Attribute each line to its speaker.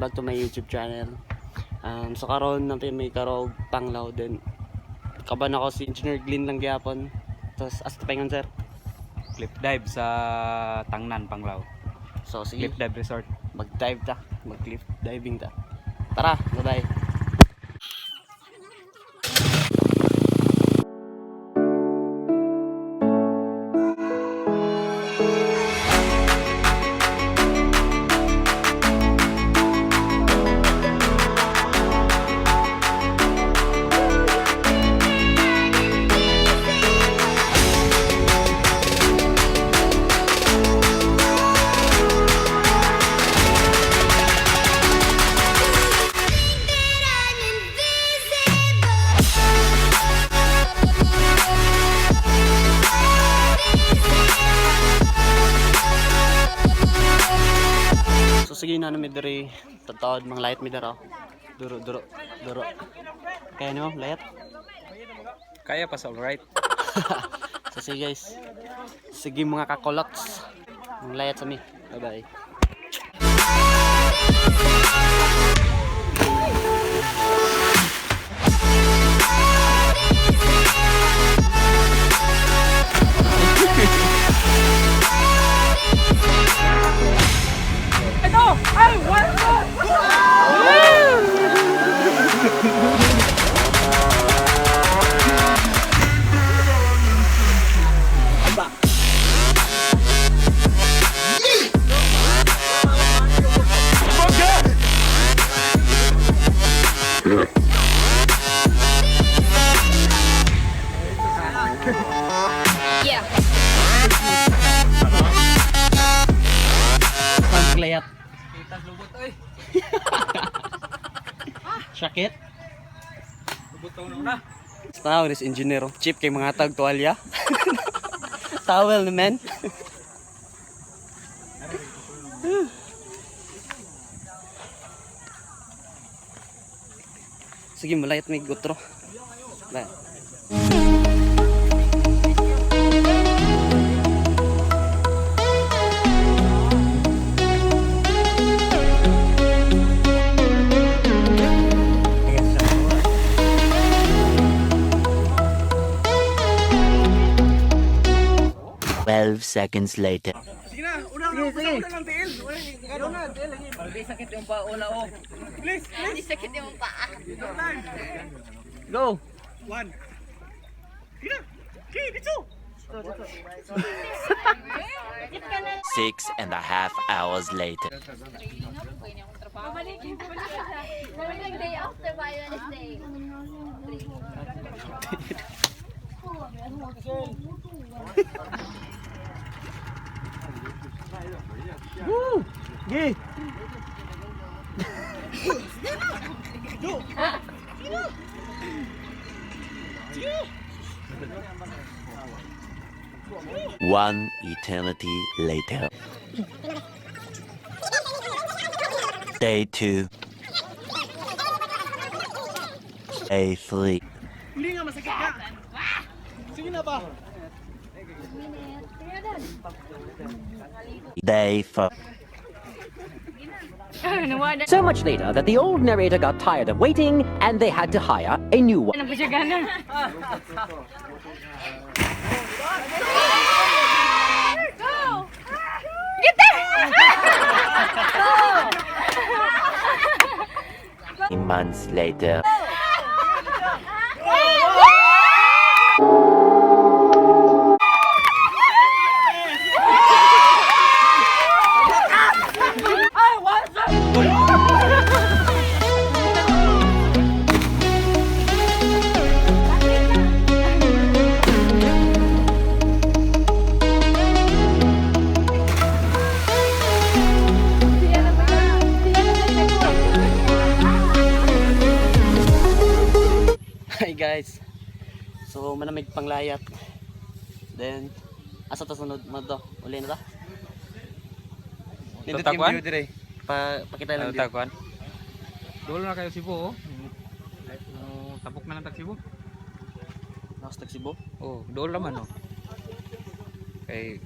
Speaker 1: back to my YouTube channel. So karon natin may karog Panglao din. Kaban ako si Engineer Glenn lang gyapon. Tapos as tapengon sir.
Speaker 2: Cliff dive sa Tangnan, Panglao.
Speaker 1: So sige,
Speaker 2: Cliff dive resort.
Speaker 1: mag-dive ta, mag-cliff diving ta. Tara, bye-bye. Sige na namin diri tatawad mga light mi daro. Duro. Kaya nimo light?
Speaker 2: Kaya pa sa alright.
Speaker 1: So sige guys. Sige mga kakolots. Mga light sa mi. Bye-bye.
Speaker 3: Yeah.
Speaker 1: Panglayat. Sakit? Tawag ni engineer. Chip kay mga tag tuwalya. Towel naman. Sige, malayat may gutro. Ba.
Speaker 4: Seconds later.
Speaker 5: Sige na, una lang tiil.
Speaker 3: Hindi sakit yung paa una oh. Hindi sakit yung paa.
Speaker 1: Go.
Speaker 5: 1. Sige na. Okay, dito.
Speaker 4: 6.5 hours later.
Speaker 3: Babalik day after by Wednesday.
Speaker 1: Woo! Gi.
Speaker 4: One eternity later. Day 2. Day 3.
Speaker 5: Hindi nga masakit ka. Sige na ba?
Speaker 4: Day 4.
Speaker 6: So much later that the old narrator got tired of waiting and they had to hire a new one.
Speaker 4: Months later.
Speaker 1: Hi guys. So manamig panglayat. Then asa ta sunod mo to? Uli na ta? Nindot yung
Speaker 2: Takuan?
Speaker 1: view dire. Pakita lang
Speaker 2: Ano
Speaker 1: view.
Speaker 2: takuan? Dulo na kayo Cebu oh. Tapok na ng taksibo.
Speaker 1: Nakastag Cebu.
Speaker 2: Oh, dulo naman oh. Kay